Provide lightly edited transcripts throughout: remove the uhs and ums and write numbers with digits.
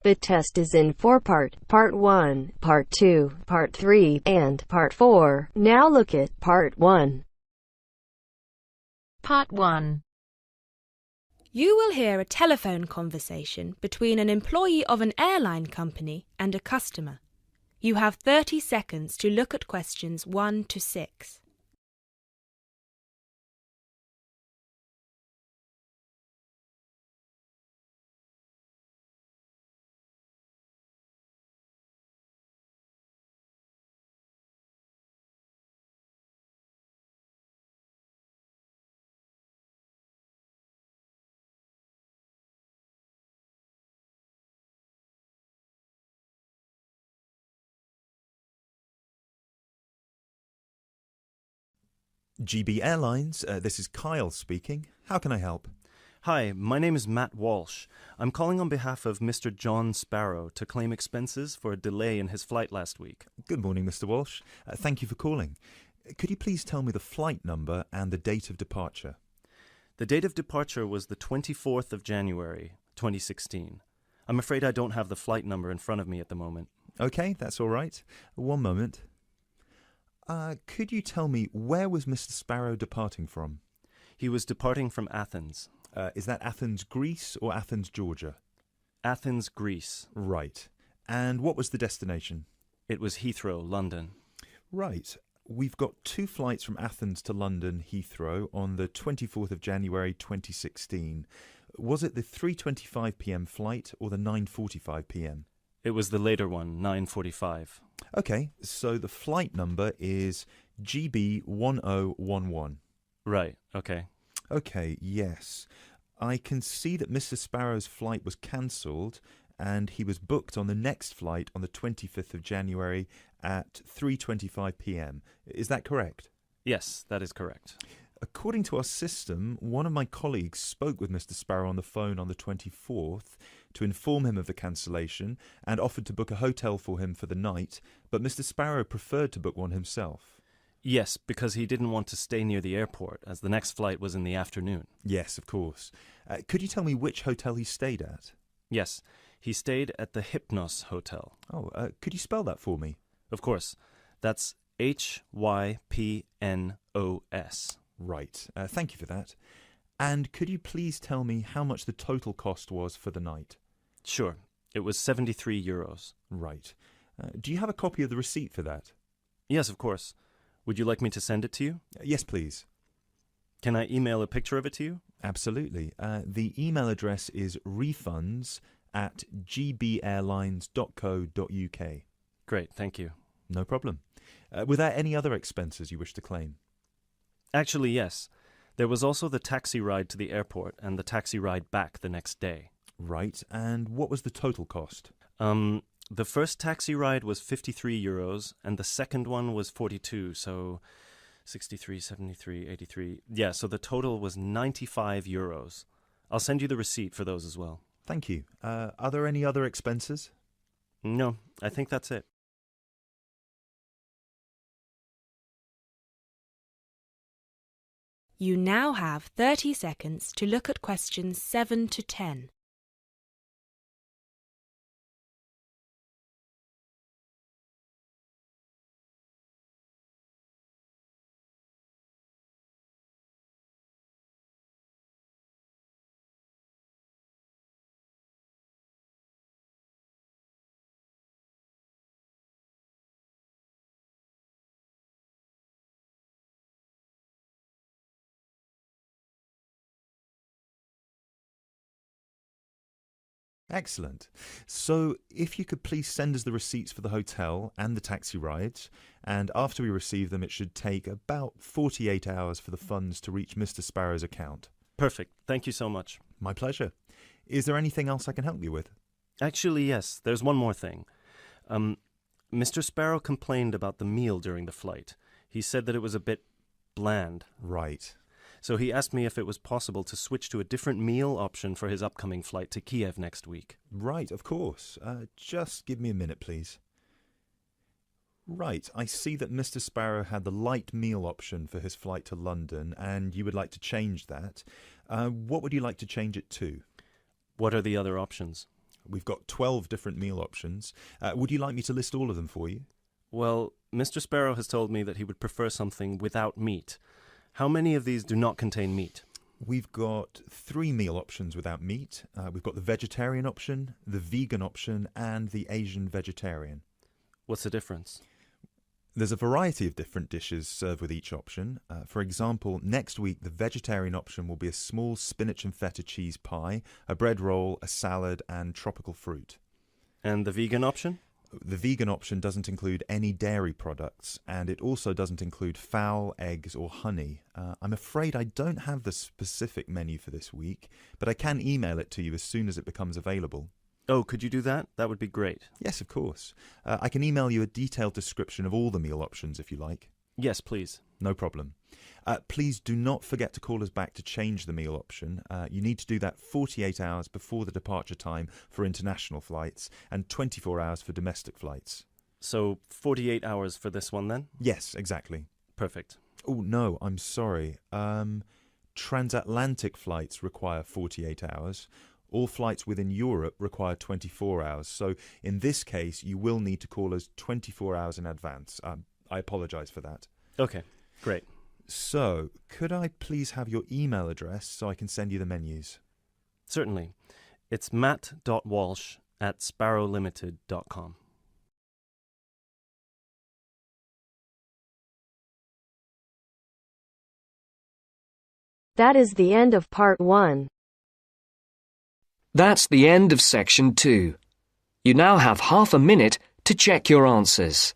The test is in 4 parts: Part 1, Part 2, Part 3, and Part 4. Now look at Part 1. Part 1. You will hear a telephone conversation between an employee of an airline company and a customer. You have 30 seconds to look at questions 1 to 6. GB Airlines, this is Kyle speaking. How can I help? Hi, my name is Matt Walsh. I'm calling on behalf of Mr. John Sparrow to claim expenses for a delay in his flight last week. Good morning, Mr. Walsh. Thank you for calling. Could you please tell me the flight number and the date of departure? The date of departure was the 24th of January, 2016. I'm afraid I don't have the flight number in front of me at the moment. Okay, that's all right. One moment. Could you tell me where was Mr. Sparrow departing from? He was departing from Athens. Is that Athens, Greece, or Athens, Georgia? Athens, Greece. Right. And what was the destination? It was Heathrow, London. Right. We've got 2 flights from Athens to London, Heathrow, on the 24th of January 2016. Was it the 3:25 p.m. flight or the 9:45 p.m.? It was the later one, 9:45. Okay, so the flight number is GB1011. Right, okay. Okay, yes. I can see that Mr. Sparrow's flight was cancelled and he was booked on the next flight on the 25th of January at 3:25 p.m. Is that correct? Yes, that is correct. According to our system, one of my colleagues spoke with Mr. Sparrow on the phone on the 24th to inform him of the cancellation and offered to book a hotel for him for the night, but Mr. Sparrow preferred to book one himself. Yes, because he didn't want to stay near the airport, as the next flight was in the afternoon. Yes, of course. Could you tell me which hotel he stayed at? Yes, he stayed at the Hypnos Hotel. Oh, could you spell that for me? Of course. That's Hypnos. Right. Thank you for that. And could you please tell me how much the total cost was for the night? Sure. It was €73. Right. Do you have a copy of the receipt for that? Yes, of course. Would you like me to send it to you? Yes, please. Can I email a picture of it to you? Absolutely. The email address is refunds@gbairlines.co.uk. Great, thank you. No problem. Were there any other expenses you wish to claim? Actually, yes. There was also the taxi ride to the airport and the taxi ride back the next day. Right. And what was the total cost? The first taxi ride was €53 and the second one was 42, so 63, 73, 83. Yeah, so the total was €95. I'll send you the receipt for those as well. Thank you. Are there any other expenses? No, I think that's it. You now have 30 seconds to look at questions 7 to 10. Excellent. So if you could please send us the receipts for the hotel and the taxi rides, and after we receive them, it should take about 48 hours for the funds to reach Mr. Sparrow's account. Perfect. Thank you so much. My pleasure. Is there anything else I can help you with? Actually, yes. There's one more thing. Mr. Sparrow complained about the meal during the flight. He said that it was a bit bland. Right. So he asked me if it was possible to switch to a different meal option for his upcoming flight to Kiev next week. Right, of course. Just give me a minute, please. Right, I see that Mr. Sparrow had the light meal option for his flight to London, and you would like to change that. What would you like to change it to? What are the other options? We've got 12 different meal options. Would you like me to list all of them for you? Well, Mr. Sparrow has told me that he would prefer something without meat. How many of these do not contain meat? We've got 3 meal options without meat. We've got the vegetarian option, the vegan option, and the Asian vegetarian. What's the difference? There's a variety of different dishes served with each option. For example, next week the vegetarian option will be a small spinach and feta cheese pie, a bread roll, a salad, and tropical fruit. And the vegan option? The vegan option doesn't include any dairy products, and it also doesn't include fowl, eggs, or honey. I'm afraid I don't have the specific menu for this week, but I can email it to you as soon as it becomes available. Oh, could you do that? That would be great. Yes, of course. I can email you a detailed description of all the meal options if you like. Yes, please. No problem. Please do not forget to call us back to change the meal option. You need to do that 48 hours before the departure time for international flights and 24 hours for domestic flights. So 48 hours for this one then? Yes, exactly. Perfect. Oh, no, I'm sorry. Transatlantic flights require 48 hours. All flights within Europe require 24 hours. So in this case, you will need to call us 24 hours in advance. I apologise for that. Okay, great. So, could I please have your email address so I can send you the menus? Certainly. It's matt.walsh@sparrowlimited.com. That is the end of part 1. That's the end of section 2. You now have half a minute to check your answers.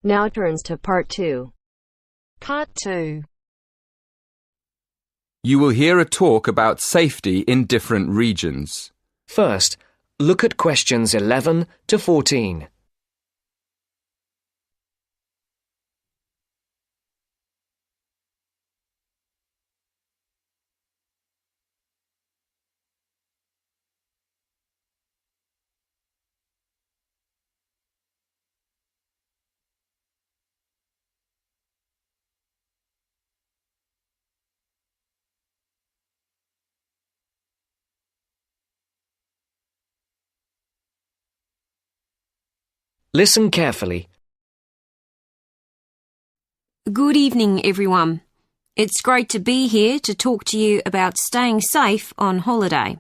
Now turns to part 2. Part 2. You will hear a talk about safety in different regions. First, look at questions 11 to 14. Listen carefully. Good evening, everyone. It's great to be here to talk to you about staying safe on holiday.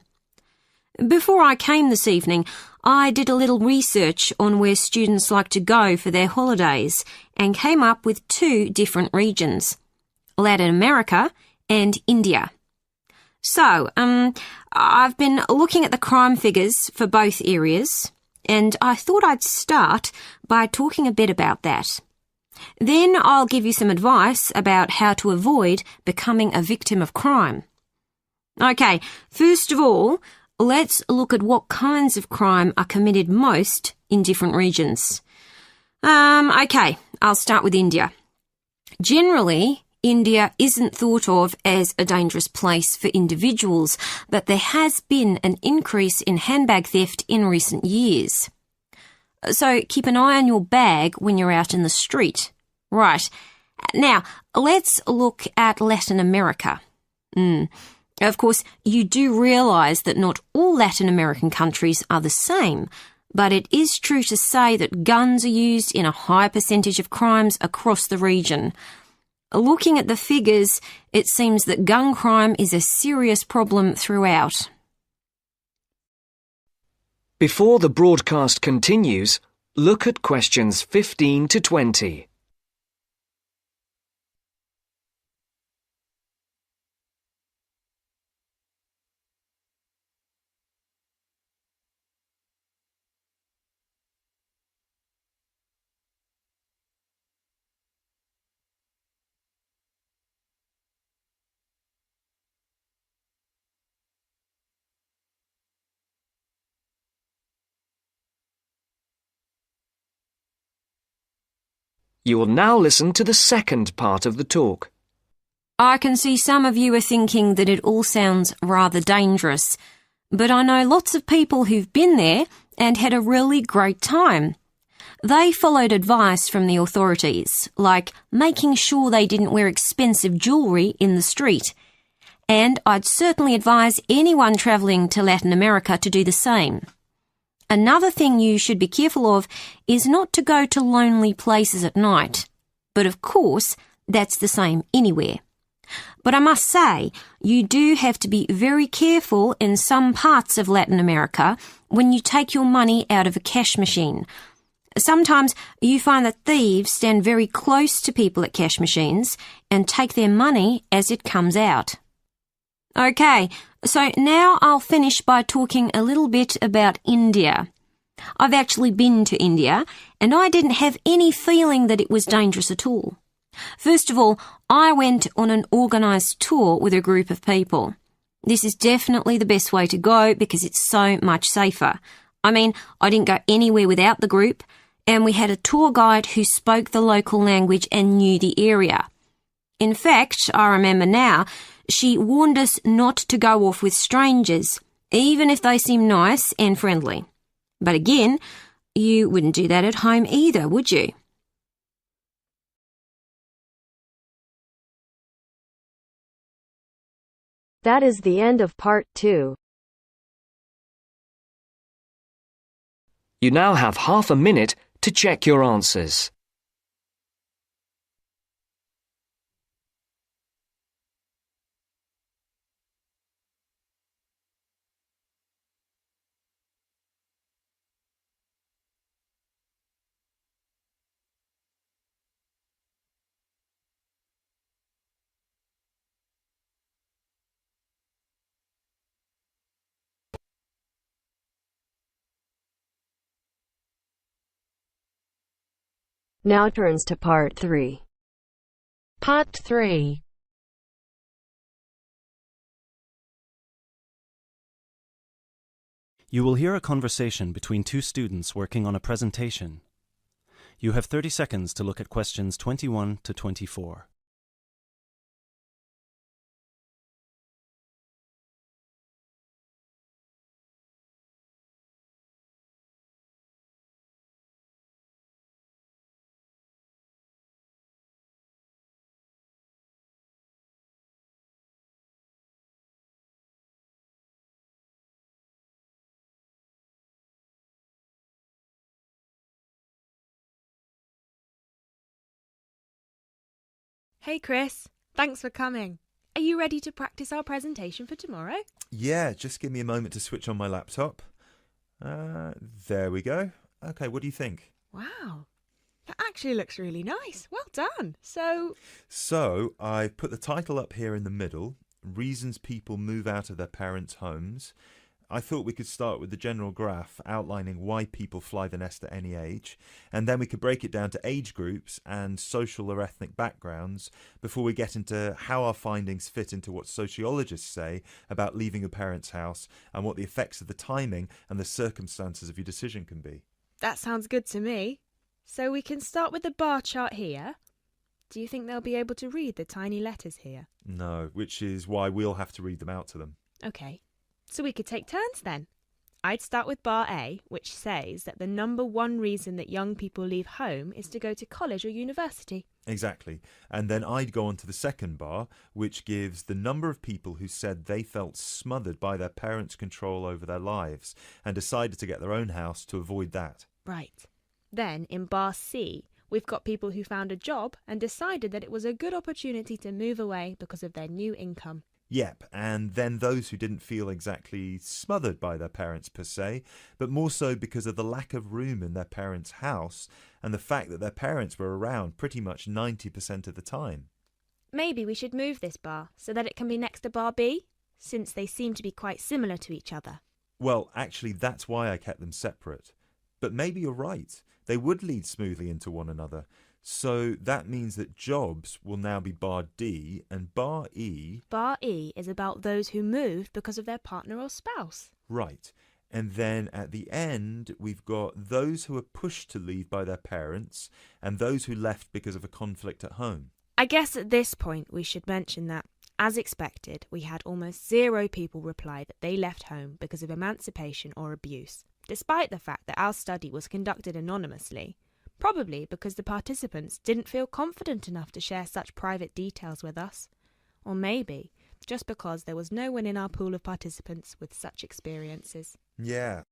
Before I came this evening, I did a little research on where students like to go for their holidays and came up with 2 different regions, Latin America and India. So, I've been looking at the crime figures for both areas, and I thought I'd start by talking a bit about that. Then I'll give you some advice about how to avoid becoming a victim of crime. Okay, first of all, let's look at what kinds of crime are committed most in different regions. Okay, I'll start with India. Generally, India isn't thought of as a dangerous place for individuals, but there has been an increase in handbag theft in recent years. So keep an eye on your bag when you're out in the street. Right. Now, let's look at Latin America. Of course, you do realise that not all Latin American countries are the same, but it is true to say that guns are used in a high percentage of crimes across the region. Looking at the figures, it seems that gun crime is a serious problem throughout. Before the broadcast continues, look at questions 15 to 20. You will now listen to the second part of the talk. I can see some of you are thinking that it all sounds rather dangerous, but I know lots of people who've been there and had a really great time. They followed advice from the authorities, like making sure they didn't wear expensive jewellery in the street. And I'd certainly advise anyone travelling to Latin America to do the same. Another thing you should be careful of is not to go to lonely places at night. But of course, that's the same anywhere. But I must say, you do have to be very careful in some parts of Latin America when you take your money out of a cash machine. Sometimes you find that thieves stand very close to people at cash machines and take their money as it comes out. Okay, so now I'll finish by talking a little bit about India. I've actually been to India, and I didn't have any feeling that it was dangerous at all. First of all, I went on an organised tour with a group of people. This is definitely the best way to go because it's so much safer. I mean, I didn't go anywhere without the group, and we had a tour guide who spoke the local language and knew the area. In fact, I remember now, she warned us not to go off with strangers, even if they seem nice and friendly. But again, you wouldn't do that at home either, would you? That is the end of part 2. You now have half a minute to check your answers. Now turns to part 3. Part 3. You will hear a conversation between two students working on a presentation. You have 30 seconds to look at questions 21 to 24. Hey Chris, thanks for coming. Are you ready to practice our presentation for tomorrow? Yeah, just give me a moment to switch on my laptop. There we go. Okay, what do you think? Wow, that actually looks really nice. Well done. So I've put the title up here in the middle, Reasons People Move Out of Their Parents' Homes. I thought we could start with the general graph outlining why people fly the nest at any age, and then we could break it down to age groups and social or ethnic backgrounds before we get into how our findings fit into what sociologists say about leaving a parent's house and what the effects of the timing and the circumstances of your decision can be. that sounds good to me. So we can start with the bar chart here. Do you think they'll be able to read the tiny letters here? No, which is why we'll have to read them out to them. Okay, so we could take turns then. I'd start with bar A, which says that the number one reason that young people leave home is to go to college or university. Exactly. And then I'd go on to the second bar, which gives the number of people who said they felt smothered by their parents' control over their lives and decided to get their own house to avoid that. Right. Then in bar C, we've got people who found a job and decided that it was a good opportunity to move away because of their new income. Yep, and then those who didn't feel exactly smothered by their parents per se, but more so because of the lack of room in their parents' house and the fact that their parents were around pretty much 90% of the time. Maybe we should move this bar so that it can be next to bar B, since they seem to be quite similar to each other. Well, actually, that's why I kept them separate. But maybe you're right. They would lead smoothly into one another. So that means that jobs will now be bar D and bar E. Bar E is about those who moved because of their partner or spouse. Right. And then at the end, we've got those who were pushed to leave by their parents and those who left because of a conflict at home. I guess at this point we should mention that, as expected, we had almost 0 people reply that they left home because of emancipation or abuse, despite the fact that our study was conducted anonymously, probably because the participants didn't feel confident enough to share such private details with us. Or maybe just because there was no one in our pool of participants with such experiences. Yeah.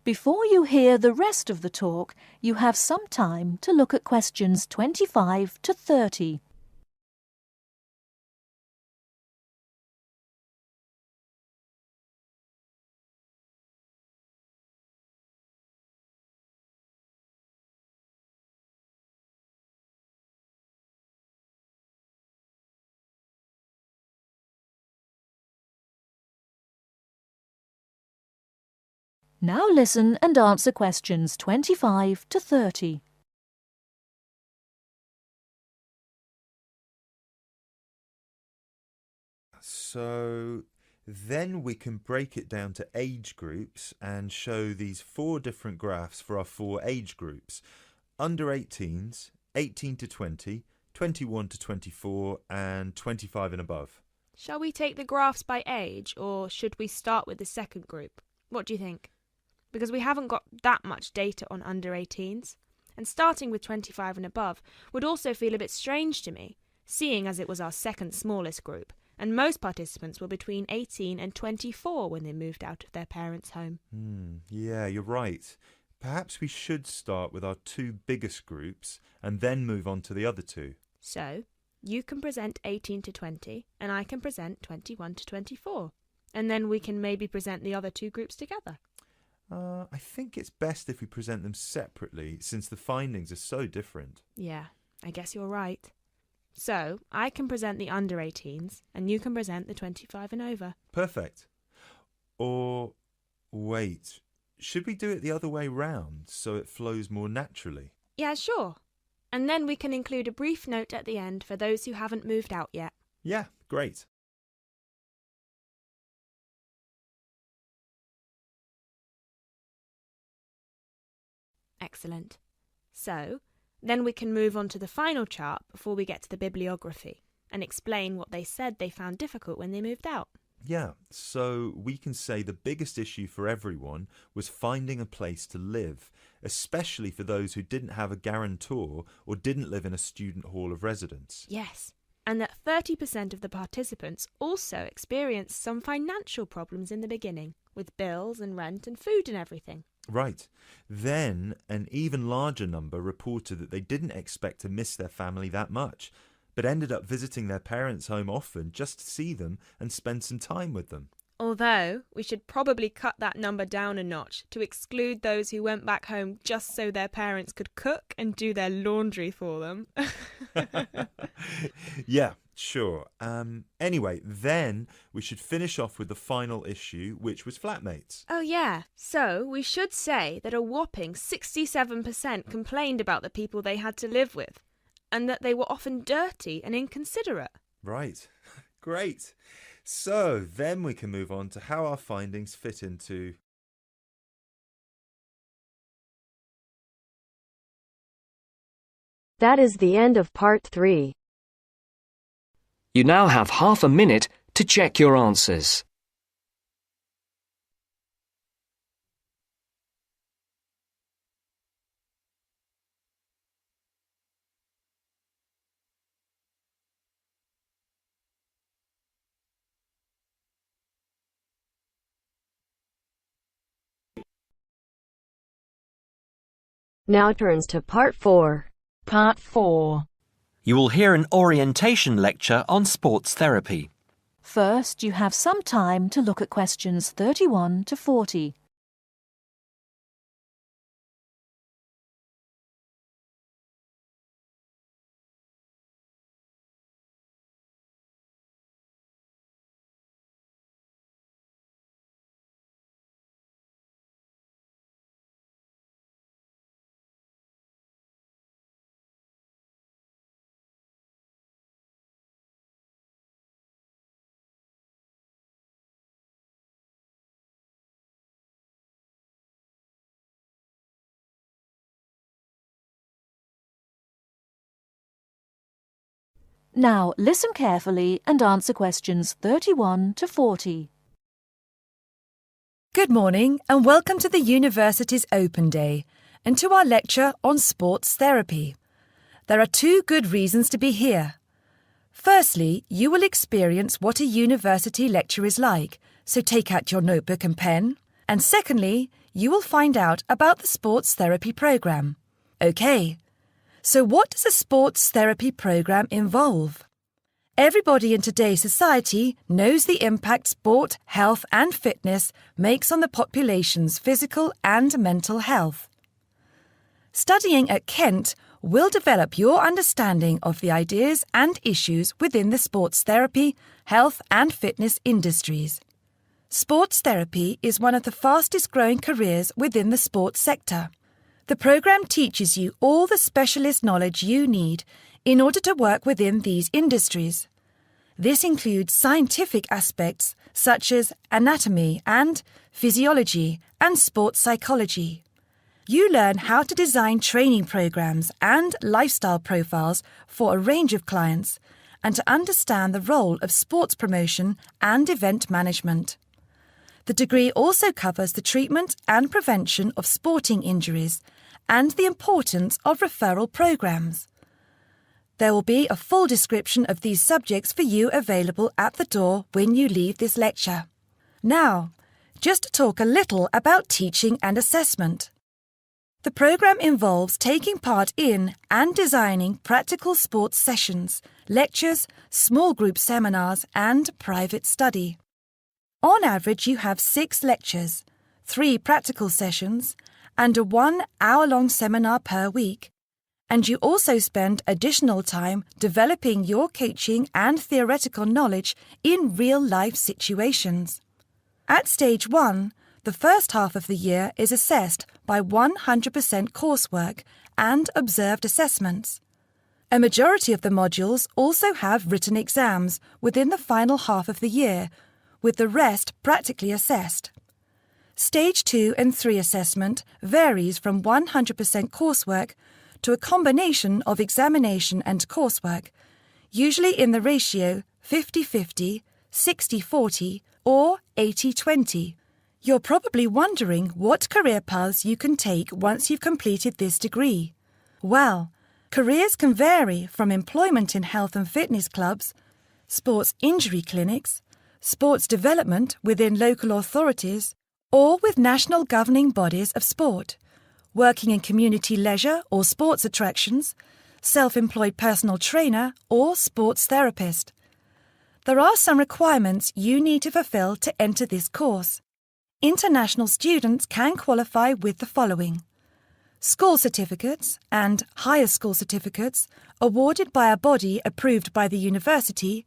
Before you hear the rest of the talk, you have some time to look at questions 25 to 30. Now listen and answer questions 25 to 30. So then we can break it down to age groups and show these 4 different graphs for our 4 age groups. Under 18s, 18 to 20, 21 to 24 and 25 and above. Shall we take the graphs by age, or should we start with the second group? What do you think? Because we haven't got that much data on under 18s, and starting with 25 and above would also feel a bit strange to me, seeing as it was our second smallest group, and most participants were between 18 and 24 when they moved out of their parents' home. Yeah, you're right. Perhaps we should start with our 2 biggest groups and then move on to the other 2. So, you can present 18 to 20, and I can present 21 to 24, and then we can maybe present the other 2 groups together. I think it's best if we present them separately, since the findings are so different. Yeah, I guess you're right. So, I can present the under 18s, and you can present the 25 and over. Perfect. Or, wait, should we do it the other way round, so it flows more naturally? Yeah, sure. And then we can include a brief note at the end for those who haven't moved out yet. Yeah, great. Excellent. So, then we can move on to the final chart before we get to the bibliography and explain what they said they found difficult when they moved out. Yeah, so we can say the biggest issue for everyone was finding a place to live, especially for those who didn't have a guarantor or didn't live in a student hall of residence. Yes, and that 30% of the participants also experienced some financial problems in the beginning, with bills and rent and food and everything. Right. Then an even larger number reported that they didn't expect to miss their family that much, but ended up visiting their parents' home often just to see them and spend some time with them. Although, we should probably cut that number down a notch to exclude those who went back home just so their parents could cook and do their laundry for them. Yeah, sure. Anyway, then we should finish off with the final issue, which was flatmates. Oh yeah, so we should say that a whopping 67% complained about the people they had to live with, and that they were often dirty and inconsiderate. Right. Great. So then we can move on to how our findings fit into... That is the end of part 3. You now have half a minute to check your answers. Now turns to part 4. Part 4. You will hear an orientation lecture on sports therapy. First, you have some time to look at questions 31 to 40. Now listen carefully and answer questions 31 to 40. Good morning and welcome to the University's Open Day and to our lecture on sports therapy. There are two good reasons to be here. Firstly, you will experience what a university lecture is like, so take out your notebook and pen. And secondly, you will find out about the sports therapy program. OK, so what does a sports therapy program involve? Everybody in today's society knows the impact sport, health and fitness makes on the population's physical and mental health. Studying at Kent will develop your understanding of the ideas and issues within the sports therapy, health and fitness industries. Sports therapy is one of the fastest growing careers within the sports sector. The program teaches you all the specialist knowledge you need in order to work within these industries. This includes scientific aspects such as anatomy and physiology and sports psychology. You learn how to design training programs and lifestyle profiles for a range of clients and to understand the role of sports promotion and event management. The degree also covers the treatment and prevention of sporting injuries and the importance of referral programs. There will be a full description of these subjects for you available at the door when you leave this lecture. Now, just to talk a little about teaching and assessment. The program involves taking part in and designing practical sports sessions, lectures, small group seminars and private study. On average, you have 6 lectures, 3 practical sessions, and a 1-hour-long seminar per week, and you also spend additional time developing your coaching and theoretical knowledge in real-life situations. At Stage 1, the first half of the year is assessed by 100% coursework and observed assessments. A majority of the modules also have written exams within the final half of the year, with the rest practically assessed. Stage 2 and 3 assessment varies from 100% coursework to a combination of examination and coursework, usually in the ratio 50-50, 60-40 or 80-20. You're probably wondering what career paths you can take once you've completed this degree. Well, careers can vary from employment in health and fitness clubs, sports injury clinics, sports development within local authorities, or with national governing bodies of sport, working in community leisure or sports attractions, self-employed personal trainer or sports therapist. There are some requirements you need to fulfill to enter this course. International students can qualify with the following: school certificates and higher school certificates awarded by a body approved by the university,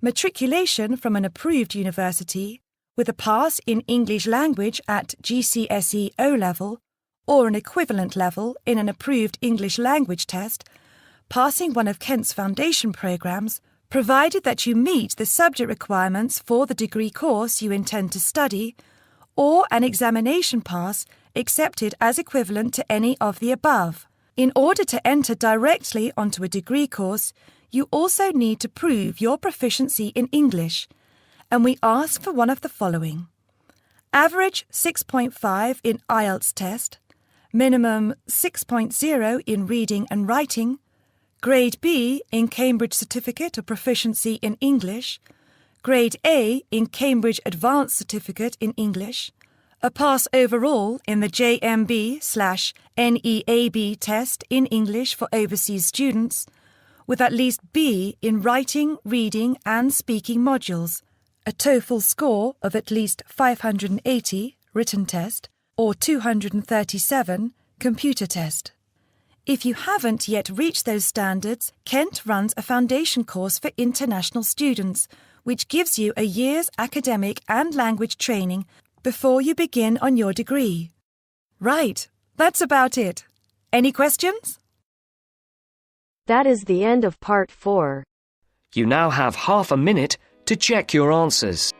matriculation from an approved university, with a pass in English language at GCSE O-level or an equivalent level in an approved English language test, passing one of Kent's foundation programs, provided that you meet the subject requirements for the degree course you intend to study, or an examination pass accepted as equivalent to any of the above. In order to enter directly onto a degree course, you also need to prove your proficiency in English, and we ask for one of the following: average 6.5 in IELTS test, minimum 6.0 in reading and writing, Grade B in Cambridge Certificate of Proficiency in English, Grade A in Cambridge Advanced Certificate in English, a pass overall in the JMB/NEAB test in English for overseas students, with at least B in writing, reading and speaking modules, a TOEFL score of at least 580 written test or 237 computer test. If you haven't yet reached those standards, Kent runs a foundation course for international students, which gives you a year's academic and language training before you begin on your degree. Right, that's about it. Any questions? That is the end of part 4. You now have half a minute to check your answers.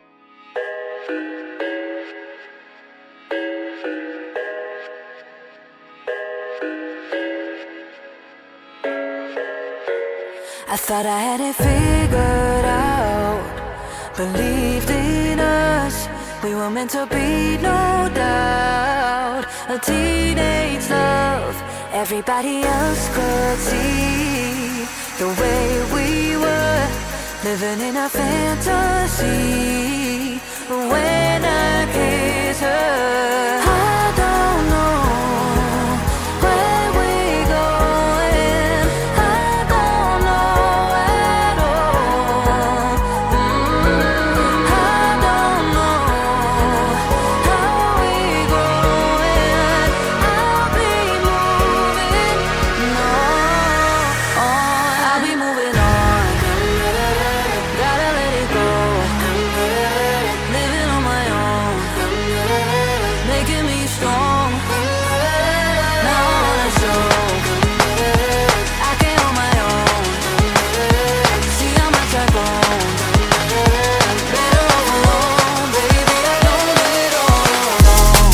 I thought I had it figured out, believed in us, we were meant to be, no doubt. A teenage love, everybody else could see the way we were, living in a fantasy. But when I kiss her, I don't know where we're going, I don't know at all. I don't know how we're growing, I'll be moving on, I'll be moving on. Gotta let it go, living on my own, making me strong. Now I wanna show I can hold my own. See how much I've grown. Better off alone, baby. I don't do it all alone.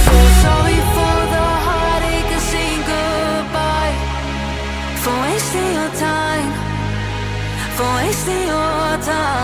So sorry for the heartache and saying goodbye, for wasting your time, for wasting your time.